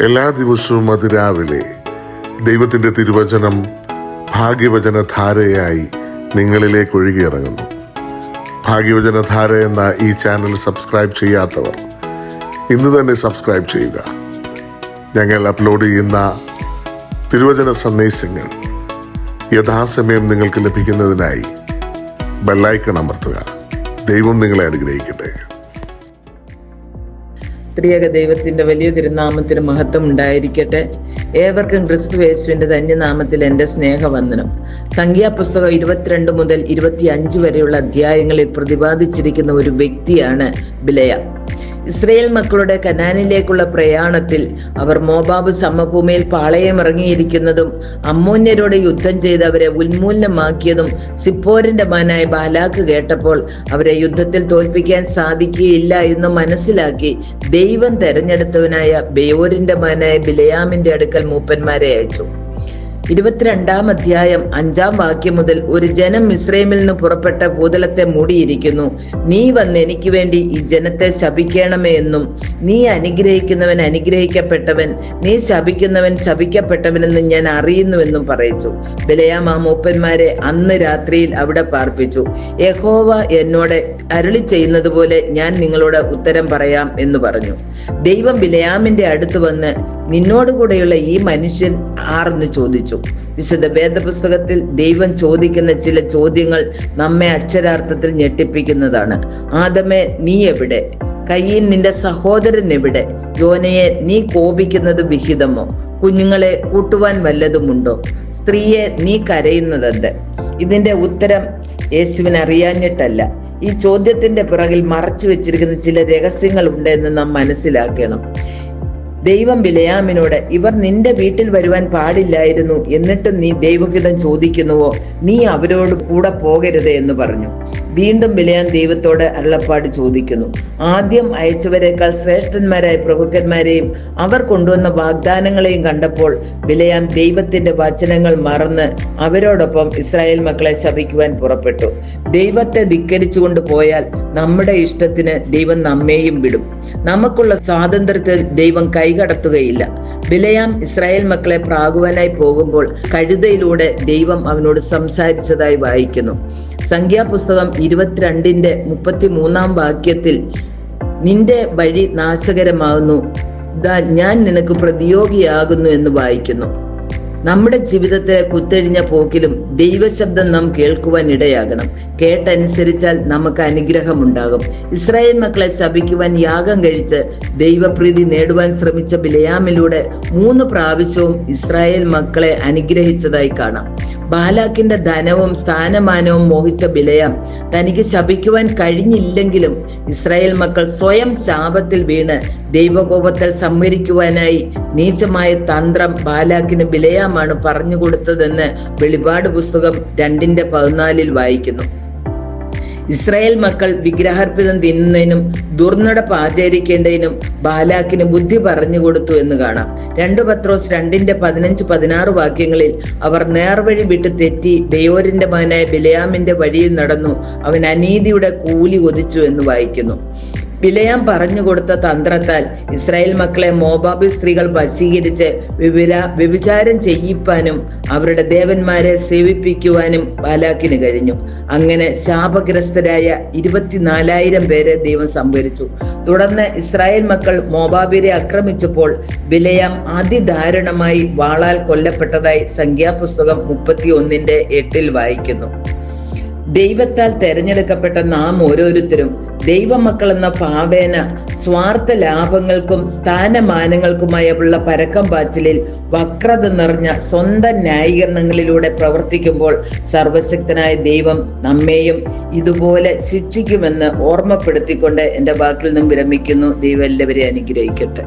എല്ലാ ദിവസവും അതിരാവിലെ ദൈവത്തിൻ്റെ തിരുവചനം ഭാഗ്യവചനധാരയായി നിങ്ങളിലേക്ക് ഒഴുകിയിറങ്ങുന്നു. ഭാഗ്യവചനധാര എന്ന ഈ ചാനൽ സബ്സ്ക്രൈബ് ചെയ്യാത്തവർ ഇന്ന് തന്നെ സബ്സ്ക്രൈബ് ചെയ്യുക. ഞങ്ങൾ അപ്ലോഡ് ചെയ്യുന്ന തിരുവചന സന്ദേശങ്ങൾ യഥാസമയം നിങ്ങൾക്ക് ലഭിക്കുന്നതിനായി ബെല്ലൈക്കൺ അമർത്തുക. ദൈവം നിങ്ങളെ അനുഗ്രഹിക്കട്ടെ. ത്രിയേക ദൈവത്തിന്റെ വലിയ തിരുനാമത്തിന് മഹത്വം ഉണ്ടായിരിക്കട്ടെ. ഏവർക്കും ക്രിസ്തു യേശുവിന്റെ ധന്യനാമത്തിൽ എൻ്റെ സ്നേഹവന്ദനം. സംഖ്യാപുസ്തകം 22 മുതൽ 25 വരെയുള്ള അധ്യായങ്ങളിൽ പ്രതിപാദിച്ചിരിക്കുന്ന ഒരു വ്യക്തിയാണ് ബിലെയാം. ഇസ്രായേൽ മക്കളുടെ കനാനിലേക്കുള്ള പ്രയാണത്തിൽ അവർ മോവാബ് സമഭൂമിയിൽ പാളയമിറങ്ങിയിരിക്കുന്നതും അമ്മോന്യരോട് യുദ്ധം ചെയ്ത് അവരെ ഉന്മൂലമാക്കിയതും സിപ്പോരിന്റെ മകനായ ബാലാക്ക് കേട്ടപ്പോൾ അവരെ യുദ്ധത്തിൽ തോൽപ്പിക്കാൻ സാധിക്കുകയില്ല എന്ന് മനസ്സിലാക്കി ദൈവം തെരഞ്ഞെടുത്തവനായ ബെയോരിന്റെ മകനായ ബിലെയാമിന്റെ അടുക്കൽ മൂപ്പന്മാരെ അയച്ചു. 22 അധ്യായം 5 വാക്യം മുതൽ, ഒരു ജനം മിസ്രൈമിൽ നിന്ന് പുറപ്പെട്ട ഭൂതലത്തെ മൂടിയിരിക്കുന്നു. നീ വന്ന് എനിക്ക് വേണ്ടി ഈ ജനത്തെ ശപിക്കണമേ എന്നും, നീ അനുഗ്രഹിക്കുന്നവൻ അനുഗ്രഹിക്കപ്പെട്ടവൻ, നീ ശപിക്കുന്നവൻ ശപിക്കപ്പെട്ടവനെന്നും ഞാൻ അറിയുന്നുവെന്നും പറയിച്ചു. ബിലെയാം ആ മൂപ്പന്മാരെ അന്ന് രാത്രിയിൽ അവിടെ പാർപ്പിച്ചു. യഹോവ എന്നോട് അരുളി ചെയ്യുന്നത് പോലെ ഞാൻ നിങ്ങളോട് ഉത്തരം പറയാം എന്ന് പറഞ്ഞു. ദൈവം ബിലെയാമിന്റെ അടുത്ത് വന്ന്, നിന്നോടുകൂടെയുള്ള ഈ മനുഷ്യൻ ആർന്ന് ചോദിച്ചു. വിശുദ്ധ വേദപുസ്തകത്തിൽ ദൈവം ചോദിക്കുന്ന ചില ചോദ്യങ്ങൾ നമ്മെ അക്ഷരാർത്ഥത്തിൽ ഞെട്ടിപ്പിക്കുന്നതാണ്. ആദമേ, നീ എവിടെ? കയ്യിൽ നിന്റെ സഹോദരൻ എവിടെ? യോനയെ, നീ കോപിക്കുന്നത് വിഹിതമോ? കുഞ്ഞുങ്ങളെ കൂട്ടുവാൻ വല്ലതുമുണ്ടോ? സ്ത്രീയെ, നീ കരയുന്നതെന്ത്? ഇതിന്റെ ഉത്തരം യേശുവിന് അറിയാഞ്ഞിട്ടല്ല. ഈ ചോദ്യത്തിന്റെ പിറകിൽ മറച്ചു വെച്ചിരിക്കുന്ന ചില രഹസ്യങ്ങൾ ഉണ്ടെന്ന് നാം മനസ്സിലാക്കണം. ദൈവം ബിലെയാമിനോട്, ഇവർ നിന്റെ വീട്ടിൽ വരുവാൻ പാടില്ലായിരുന്നു, എന്നിട്ടും നീ ദൈവഹിതം ചോദിക്കുന്നുവോ? നീ അവരോട് കൂടെ പോകരുത് എന്ന് പറഞ്ഞു. വീണ്ടും ബിലെയാം ദൈവത്തോട് അരുളപ്പാട് ചോദിക്കുന്നു. ആദ്യം അയച്ചവരെക്കാൾ ശ്രേഷ്ഠന്മാരായ പ്രഭുക്കന്മാരെയും അവർ കൊണ്ടുവന്ന വാഗ്ദാനങ്ങളെയും കണ്ടപ്പോൾ ബിലെയാം ദൈവത്തിന്റെ വചനങ്ങൾ മറന്ന് അവരോടൊപ്പം ഇസ്രായേൽ മക്കളെ ശപിക്കുവാൻ പുറപ്പെട്ടു. ദൈവത്തെ ധിക്കരിച്ചുകൊണ്ട് പോയാൽ നമ്മുടെ ഇഷ്ടത്തിന് ദൈവം നമ്മെയും വിടും. നമുക്കുള്ള സ്വാതന്ത്ര്യത്തിൽ ദൈവം കൈകടത്തുകയില്ല. ബിലെയാം ഇസ്രായേൽ മക്കളെ പ്രാകുവാനായി പോകുമ്പോൾ കഴുതയിലൂടെ ദൈവം അവനോട് സംസാരിച്ചതായി വായിക്കുന്നു. സംഖ്യാപുസ്തകം 22 33 വാക്യത്തിൽ, നിന്റെ വഴി നാശകരമാകുന്നു, ഞാൻ നിനക്ക് പ്രതിയോഗിയാകുന്നു എന്ന് വായിക്കുന്നു. നമ്മുടെ ജീവിതത്തെ കുത്തെഴിഞ്ഞ പോക്കിലും ദൈവശബ്ദം നാം കേൾക്കുവാൻ ഇടയാകണം. കേട്ടനുസരിച്ചാൽ നമുക്ക് അനുഗ്രഹമുണ്ടാകും. ഇസ്രായേൽ മക്കളെ ശപിക്കുവാൻ യാഗം കഴിച്ച് ദൈവപ്രീതി നേടുവാൻ ശ്രമിച്ച ബിലെയാമിലൂടെ 3 പ്രാവശ്യവും ഇസ്രായേൽ മക്കളെ അനുഗ്രഹിച്ചതായി കാണാം. ബാലാക്കിന്റെ ധനവും സ്ഥാനമാനവും മോഹിച്ച ബിലെയാം തനിക്ക് ശപിക്കുവാൻ കഴിഞ്ഞില്ലെങ്കിലും ഇസ്രായേൽ മക്കൾ സ്വയം ശാപത്തിൽ വീണ് ദൈവകോപത്തിൽ സംവരിക്കുവാനായി നീചമായ തന്ത്രം ബാലാക്കിന് ബിലെയാമാണ് പറഞ്ഞു കൊടുത്തതെന്ന് വെളിപാട് പുസ്തകം 2:14 വായിക്കുന്നു. ഇസ്രായേൽ മക്കൾ വിഗ്രഹാർപ്പിതം തിന്നുന്നതിനും ദുർനടപ്പ് ആചരിക്കേണ്ടതിനും ബാലാക്കിന് ബുദ്ധി പറഞ്ഞു കൊടുത്തു എന്ന് കാണാം. 2 പത്രോസ് 2:15-16 വാക്യങ്ങളിൽ, അവർ നേർവഴി വിട്ട് തെറ്റി ബെയോരിന്റെ മകനായ ബിലെയാമിന്റെ വഴിയിൽ നടന്നു, അവൻ അനീതിയുടെ കൂലി കൊതിച്ചു എന്ന് വായിക്കുന്നു. ബിലെയാം പറഞ്ഞു കൊടുത്ത തന്ത്രത്താൽ ഇസ്രായേൽ മക്കളെ മോവാബി സ്ത്രീകൾ വശീകരിച്ച് വ്യഭിചാരം ചെയ്യിപ്പാനും അവരുടെ ദേവന്മാരെ സേവിപ്പിക്കുവാനും ബാലാക്കിന് കഴിഞ്ഞു. അങ്ങനെ ശാപഗ്രസ്തരായ 24,000 പേരെ ദൈവം സംഭരിച്ചു. തുടർന്ന് ഇസ്രായേൽ മക്കൾ മോവാബിരെ ആക്രമിച്ചപ്പോൾ ബിലെയാം അതിദാരുണമായി വാളാൽ കൊല്ലപ്പെട്ടതായി സംഖ്യാപുസ്തകം 31:8 വായിക്കുന്നു. ദൈവത്താൽ തെരഞ്ഞെടുക്കപ്പെട്ട നാം ഓരോരുത്തരും ദൈവമക്കൾ എന്ന ഭാവേന സ്വാർത്ഥ ലാഭങ്ങൾക്കും സ്ഥാനമാനങ്ങൾക്കുമായുള്ള പരക്കം പാച്ചിലിൽ വക്രത നിറഞ്ഞ സ്വന്തം ന്യായീകരണങ്ങളിലൂടെ പ്രവർത്തിക്കുമ്പോൾ സർവശക്തനായ ദൈവം നമ്മെയും ഇതുപോലെ ശിക്ഷിക്കുമെന്ന് ഓർമ്മപ്പെടുത്തിക്കൊണ്ട് എൻ്റെ വാക്കിൽ നിന്നും വിരമിക്കുന്നു. ദൈവം എല്ലാവരെയും അനുഗ്രഹിക്കട്ടെ.